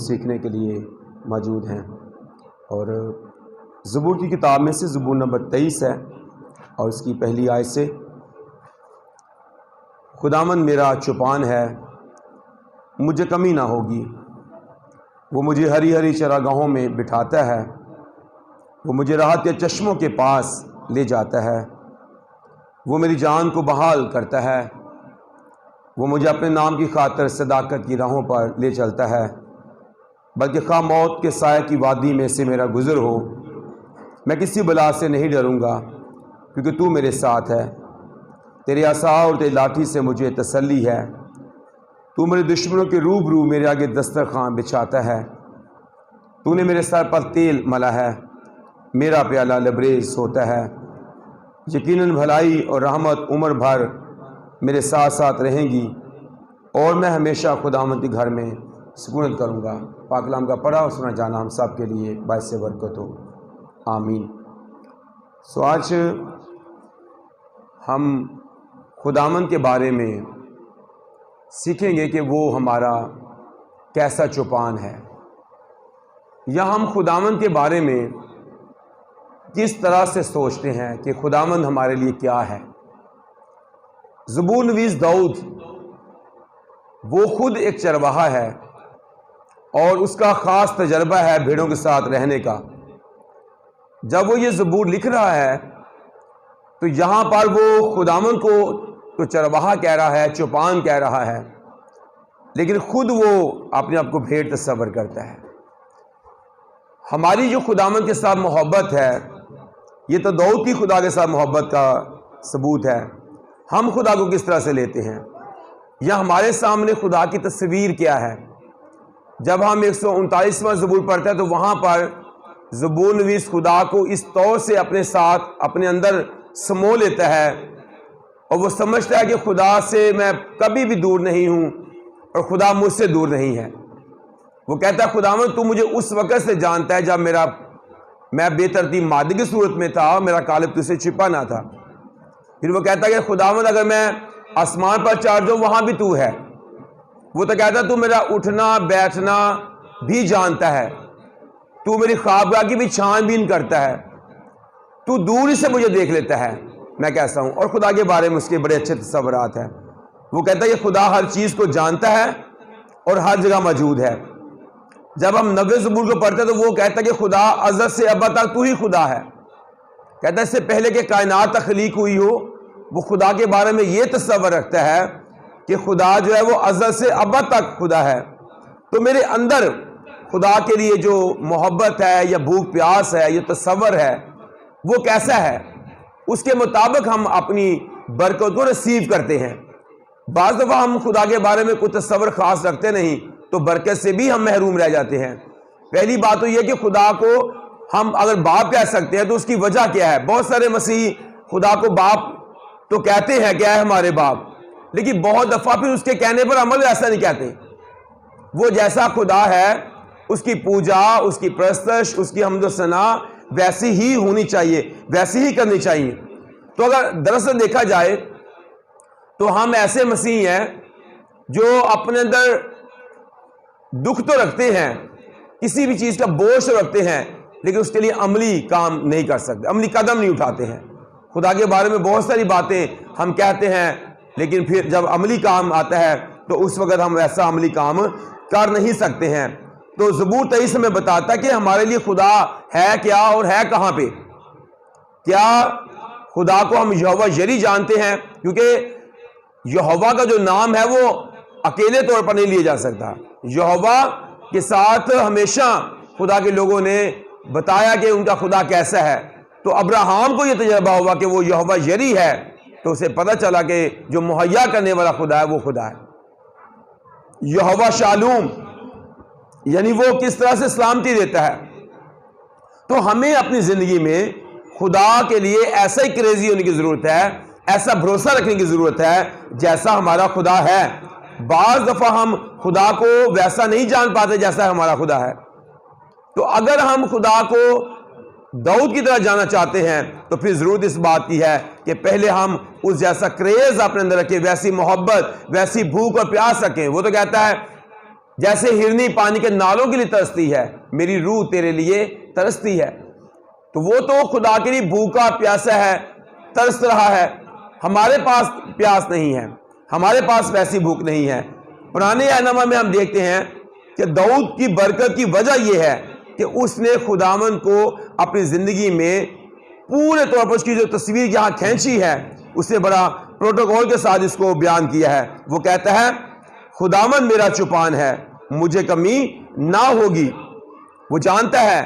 سیکھنے کے لیے موجود ہیں۔ اور زبور کی کتاب میں سے زبور نمبر 23 ہے اور اس کی پہلی آیت سے، خداوند میرا چوپان ہے، مجھے کمی نہ ہوگی، وہ مجھے ہری ہری چراگاہوں میں بٹھاتا ہے، وہ مجھے راحت کے چشموں کے پاس لے جاتا ہے، وہ میری جان کو بحال کرتا ہے، وہ مجھے اپنے نام کی خاطر صداقت کی راہوں پر لے چلتا ہے، بلکہ خواہ موت کے سائے کی وادی میں سے میرا گزر ہو، میں کسی بلا سے نہیں ڈروں گا، کیونکہ تو میرے ساتھ ہے، تیرے عصا اور تیری لاٹھی سے مجھے تسلی ہے، تو میرے دشمنوں کے روبرو میرے آگے دسترخوان بچھاتا ہے، تو نے میرے سر پر تیل ملا ہے، میرا پیالہ لبریز ہوتا ہے، یقیناً بھلائی اور رحمت عمر بھر میرے ساتھ ساتھ رہیں گی، اور میں ہمیشہ خداوند کے گھر میں سکونت کروں گا۔ پاک کلام کا پڑھا اور سنا جانا ہم سب کے لیے باعث برکت ہو، آمین۔ آج ہم خداوند کے بارے میں سیکھیں گے کہ وہ ہمارا کیسا چوپان ہے، یا ہم خداوند کے بارے میں کس طرح سے سوچتے ہیں کہ خداوند ہمارے لیے کیا ہے۔ زبور نویس داؤد وہ خود ایک چرواہا ہے اور اس کا خاص تجربہ ہے بھیڑوں کے ساتھ رہنے کا۔ جب وہ یہ زبور لکھ رہا ہے تو یہاں پر وہ خداوند کو تو چرواہا کہہ رہا ہے، چوپان کہہ رہا ہے، لیکن خود وہ اپنے آپ کو بھیڑ تصور کرتا ہے۔ ہماری جو خداوند کے ساتھ محبت ہے، یہ تو داؤد کی خدا کے ساتھ محبت کا ثبوت ہے۔ ہم خدا کو کس طرح سے لیتے ہیں، یا ہمارے سامنے خدا کی تصویر کیا ہے۔ جب ہم 139واں زبور پڑھتے ہیں تو وہاں پر زبور نویس خدا کو اس طور سے اپنے ساتھ اپنے اندر سمو لیتا ہے، اور وہ سمجھتا ہے کہ خدا سے میں کبھی بھی دور نہیں ہوں اور خدا مجھ سے دور نہیں ہے۔ وہ کہتا ہے خداوند تو مجھے اس وقت سے جانتا ہے جب میں بے ترتیب مادے کی صورت میں تھا، میرا قالب تجھ سے چھپا نہ تھا۔ پھر وہ کہتا ہے کہ خداوند اگر میں آسمان پر چڑھ جاؤں وہاں بھی تو ہے۔ وہ تو کہتا ہے تو میرا اٹھنا بیٹھنا بھی جانتا ہے، تو میری خوابگاہ کی بھی چھان بین کرتا ہے، تو دور ہی سے مجھے دیکھ لیتا ہے میں کیسا ہوں۔ اور خدا کے بارے میں اس کے بڑے اچھے تصورات ہیں۔ وہ کہتا ہے کہ خدا ہر چیز کو جانتا ہے اور ہر جگہ موجود ہے۔ جب ہم 90 زبور کو پڑھتے ہیں تو وہ کہتا ہے کہ خدا ازل سے ابد تک تو ہی خدا ہے۔ کہتا ہے اس سے پہلے کہ کائنات تخلیق ہوئی ہو، وہ خدا کے بارے میں یہ تصور رکھتا ہے کہ خدا جو ہے وہ ازل سے ابد تک خدا ہے۔ تو میرے اندر خدا کے لیے جو محبت ہے یا بھوک پیاس ہے، یہ تصور ہے، وہ کیسا ہے، اس کے مطابق ہم اپنی برکت کو ریسیو کرتے ہیں۔ بعض دفعہ ہم خدا کے بارے میں کوئی تصور خاص رکھتے نہیں تو برکت سے بھی ہم محروم رہ جاتے ہیں۔ پہلی بات تو یہ کہ خدا کو ہم اگر باپ کہہ سکتے ہیں تو اس کی وجہ کیا ہے۔ بہت سارے مسیح خدا کو باپ تو کہتے ہیں کہ اے ہمارے باپ، لیکن بہت دفعہ پھر اس کے کہنے پر عمل ایسا نہیں کہتے۔ وہ جیسا خدا ہے اس کی پوجا، اس کی پرستش، اس کی حمد و ثنا ویسی ہی ہونی چاہیے، ویسی ہی کرنی چاہیے۔ تو اگر دراصل دیکھا جائے تو ہم ایسے مسیح ہیں جو اپنے اندر دکھ تو رکھتے ہیں، کسی بھی چیز کا بوجھ تو رکھتے ہیں، لیکن اس کے لیے عملی کام نہیں کر سکتے، عملی قدم نہیں اٹھاتے ہیں۔ خدا کے بارے میں بہت ساری باتیں ہم کہتے ہیں، لیکن پھر جب عملی کام آتا ہے تو اس وقت ہم ایسا عملی کام کر نہیں سکتے ہیں۔ تو زبور 23 ہمیں بتاتا ہے کہ ہمارے لیے خدا ہے کیا اور ہے کہاں پہ۔ کیا خدا کو ہم یہوہ یری جانتے ہیں، کیونکہ یہوہ کا جو نام ہے وہ اکیلے طور پر نہیں لیا جا سکتا۔ یہوہ کے ساتھ ہمیشہ خدا کے لوگوں نے بتایا کہ ان کا خدا کیسا ہے۔ تو ابراہیم کو یہ تجربہ ہوا کہ وہ یہوہ یری ہے، تو اسے پتہ چلا کہ جو مہیا کرنے والا خدا ہے وہ خدا ہے۔ یہوہ شالوم یعنی وہ کس طرح سے سلامتی دیتا ہے۔ تو ہمیں اپنی زندگی میں خدا کے لیے ایسا ہی کریزی ہونے کی ضرورت ہے، ایسا بھروسہ رکھنے کی ضرورت ہے جیسا ہمارا خدا ہے۔ بعض دفعہ ہم خدا کو ویسا نہیں جان پاتے جیسا ہمارا خدا ہے۔ تو اگر ہم خدا کو داؤد کی طرح جانا چاہتے ہیں تو پھر ضرورت اس بات کی ہے کہ پہلے ہم اس جیسا کریز اپنے اندر رکھیں، ویسی محبت، ویسی بھوک اور پیاس رکھیں۔ وہ تو کہتا ہے جیسے ہرنی پانی کے نالوں کے لیے ترستی ہے، میری روح تیرے لیے ترستی ہے۔ تو وہ تو خدا کے لیے بھوکا پیاسا ہے، ترس رہا ہے، ہمارے پاس پیاس نہیں ہے، ہمارے پاس ویسی بھوک نہیں ہے۔ پرانے اہنامہ میں ہم دیکھتے ہیں کہ داؤد کی برکت کی وجہ یہ ہے کہ اس نے خداوند کو اپنی زندگی میں پورے طور پر اس کی جو تصویر یہاں کھینچی ہے، اس نے بڑا پروٹوکول کے ساتھ اس کو بیان کیا ہے۔ وہ کہتا ہے خداوند میرا چوپان ہے، مجھے کمی نہ ہوگی۔ وہ جانتا ہے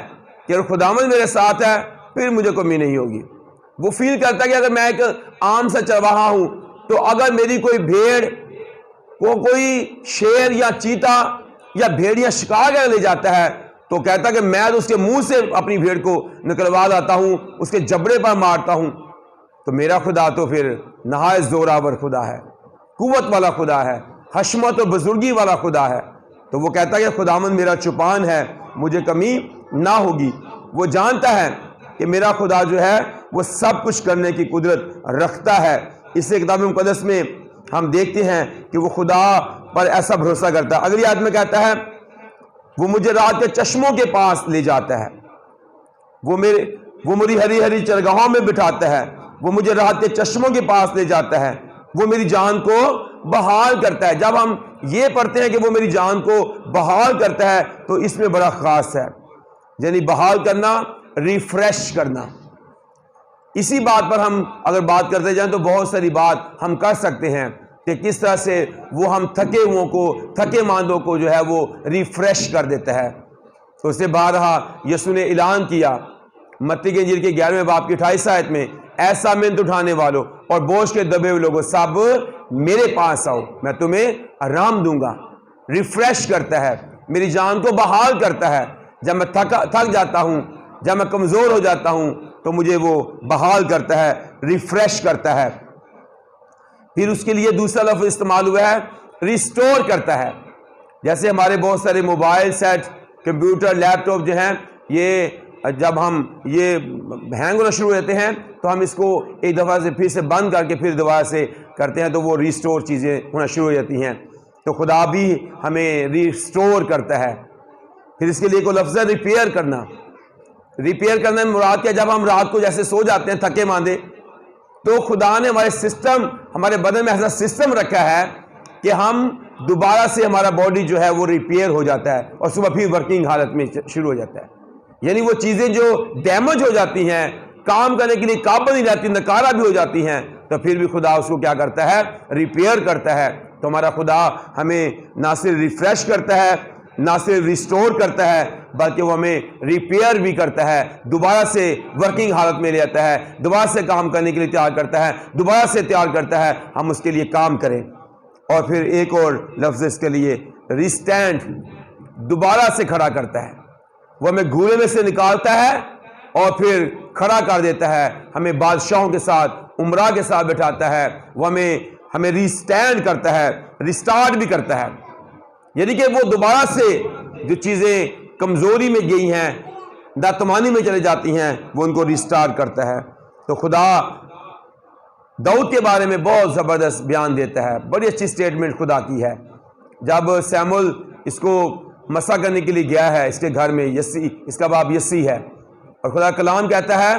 کہ اگر خداوند میرے ساتھ ہے پھر مجھے کمی نہیں ہوگی۔ وہ فیل کرتا ہے کہ اگر میں ایک عام سا چرواہا ہوں تو اگر میری کوئی بھیڑ کو کوئی شیر یا چیتا یا بھیڑیا شکار کر لے جاتا ہے تو کہتا کہ میں تو اس کے منہ سے اپنی بھیڑ کو نکلوا لاتا ہوں، اس کے جبڑے پر مارتا ہوں۔ تو میرا خدا تو پھر نہایت زوراور خدا ہے، قوت والا خدا ہے، حشمت و بزرگی والا خدا ہے۔ تو وہ کہتا ہے کہ خداوند میرا چوپان ہے، مجھے کمی نہ ہوگی۔ وہ جانتا ہے کہ میرا خدا جو ہے وہ سب کچھ کرنے کی قدرت رکھتا ہے۔ اس سے کتاب مقدس میں ہم دیکھتے ہیں کہ وہ خدا پر ایسا بھروسہ کرتا ہے۔ اگلی آیت میں کہتا ہے وہ مجھے رات کے چشموں کے پاس لے جاتا ہے، وہ میری ہری ہری چرگاہوں میں بٹھاتا ہے، وہ مجھے رات کے چشموں کے پاس لے جاتا ہے، وہ میری جان کو بحال کرتا ہے۔ جب ہم یہ پڑھتے ہیں کہ وہ میری جان کو بحال کرتا ہے تو اس میں بڑا خاص ہے، یعنی بحال کرنا، ریفریش کرنا۔ اسی بات پر ہم اگر بات کرتے جائیں تو بہت ساری بات ہم کر سکتے ہیں کہ کس طرح سے وہ ہم تھکے ماندوں کو جو ہے وہ ریفریش کر دیتا ہے۔ تو اس سے بارہا یسوع نے اعلان کیا متی کے انجیل کے 11ویں باب کی 28 آیت میں، ایسا منت اٹھانے والوں اور بوجھ کے دبے ہوئے لوگوں سب میرے پاس آؤ، میں تمہیں آرام دوں گا۔ ریفریش کرتا ہے، میری جان کو بحال کرتا ہے۔ جب میں تھک جاتا ہوں، جب میں کمزور ہو جاتا ہوں تو مجھے وہ بحال کرتا ہے، ریفریش کرتا ہے۔ پھر اس کے لیے دوسرا لفظ استعمال ہوا ہے ریسٹور کرتا ہے۔ جیسے ہمارے بہت سارے موبائل سیٹ، کمپیوٹر، لیپ ٹاپ جو ہیں، یہ جب ہم یہ ہینگ ہونا شروع ہوتے ہیں تو ہم اس کو ایک دفعہ سے پھر سے بند کر کے پھر دوبارہ سے کرتے ہیں تو وہ ریسٹور چیزیں ہونا شروع ہو جاتی ہیں۔ تو خدا بھی ہمیں ریسٹور کرتا ہے۔ پھر اس کے لیے کوئی لفظ ہے ریپیئر کرنا۔ ریپیئر کرنے میں مراد کیا، جب ہم رات کو جیسے سو جاتے ہیں تھکے ماندے تو خدا نے ہمارے بدن میں ایسا سسٹم رکھا ہے کہ ہم دوبارہ سے ہمارا باڈی جو ہے وہ ریپیئر ہو جاتا ہے اور صبح پھر ورکنگ حالت میں شروع ہو جاتا ہے۔ یعنی وہ چیزیں جو ڈیمیج ہو جاتی ہیں، کام کرنے کے لیے قابل نہیں رہتی، نکارہ بھی ہو جاتی ہیں، تو پھر بھی خدا اس کو کیا کرتا ہے، ریپیئر کرتا ہے۔ تو ہمارا خدا ہمیں نہ صرف ریفریش کرتا ہے، نہ صرف ریسٹور کرتا ہے، بلکہ وہ ہمیں ریپیئر بھی کرتا ہے، دوبارہ سے ورکنگ حالت میں لے آتا ہے، دوبارہ سے کام کرنے کے لیے تیار کرتا ہے، دوبارہ سے تیار کرتا ہے ہم اس کے لیے کام کریں۔ اور پھر ایک اور لفظ اس کے لیے ریسٹینڈ، دوبارہ سے کھڑا کرتا ہے۔ وہ ہمیں گھورے میں سے نکالتا ہے اور پھر کھڑا کر دیتا ہے، ہمیں بادشاہوں کے ساتھ، امراء کے ساتھ بٹھاتا ہے، وہ ہمیں ریسٹینڈ کرتا ہے، ریسٹارٹ بھی کرتا ہے۔ یعنی کہ وہ دوبارہ سے جو چیزیں کمزوری میں گئی ہیں، ناتمانی میں چلے جاتی ہیں، وہ ان کو ریسٹارٹ کرتا ہے۔ تو خدا داؤد کے بارے میں بہت زبردست بیان دیتا ہے، بڑی اچھی سٹیٹمنٹ خدا کی ہے۔ جب سیمول اس کو مسا کرنے کے لیے گیا ہے اس کے گھر میں، یسی اس کا باپ یسی ہے، اور خدا کلام کہتا ہے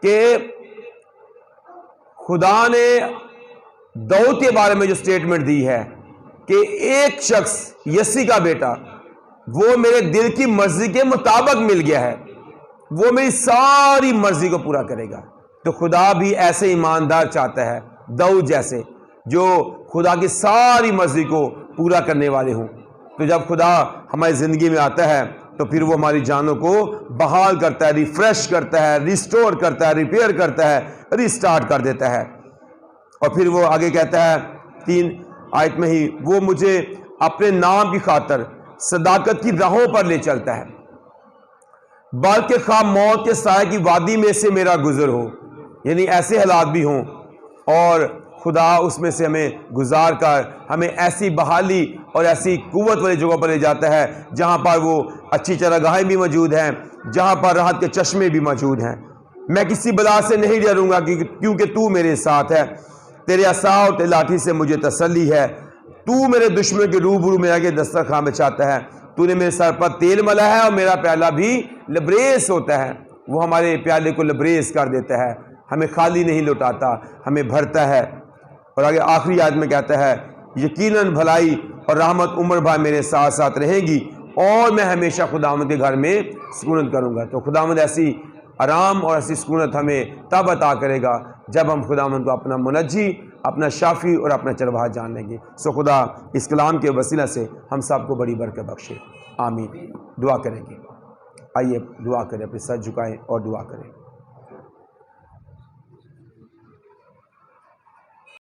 کہ خدا نے داؤد کے بارے میں جو سٹیٹمنٹ دی ہے کہ ایک شخص یسی کا بیٹا وہ میرے دل کی مرضی کے مطابق مل گیا ہے، وہ میری ساری مرضی کو پورا کرے گا۔ تو خدا بھی ایسے ایماندار چاہتا ہے داؤد جیسے، جو خدا کی ساری مرضی کو پورا کرنے والے ہوں۔ تو جب خدا ہماری زندگی میں آتا ہے تو پھر وہ ہماری جانوں کو بحال کرتا ہے، ریفریش کرتا ہے، ریسٹور کرتا ہے، ریپیئر کرتا ہے، ریسٹارٹ کر دیتا ہے۔ اور پھر وہ آگے کہتا ہے 3 آیت میں ہی، وہ مجھے اپنے نام کی خاطر صداقت کی راہوں پر لے چلتا ہے، بلکہ خواہ موت کے سائے کی وادی میں سے میرا گزر ہو، یعنی ایسے حالات بھی ہوں اور خدا اس میں سے ہمیں گزار کر ہمیں ایسی بحالی اور ایسی قوت والی جگہوں پر لے جاتا ہے جہاں پر وہ اچھی چراگاہیں بھی موجود ہیں، جہاں پر راحت کے چشمے بھی موجود ہیں۔ میں کسی بلا سے نہیں ڈروں گا کیونکہ تو میرے ساتھ ہے، تیرے عصا اور تیرے لاٹھی سے مجھے تسلی ہے، تو میرے دشمن کے روبرو میں آگے دسترخوان بچھاتا ہے، تو نے میرے سر پر تیل ملا ہے اور میرا پیالہ بھی لبریز ہوتا ہے۔ وہ ہمارے پیالے کو لبریز کر دیتا ہے، ہمیں خالی نہیں لوٹاتا، ہمیں بھرتا ہے۔ اور آگے آخری آیت میں کہتا ہے یقیناً بھلائی اور رحمت عمر بھر میرے ساتھ ساتھ رہیں گی اور میں ہمیشہ خداوند کے گھر میں سکونت کروں گا۔ تو خداوند ایسی آرام اور ایسی سکونت ہمیں تب عطا کرے گا جب ہم خداوند کو اپنا منجی، اپنا شافی اور اپنا چرواہا جان لیں گے۔ سو خدا اس کلام کے وسیلہ سے ہم سب کو بڑی برکت بخشے، آمین۔ دعا کریں گے، آئیے دعا کریں، اپنے سر جھکائیں اور دعا کریں۔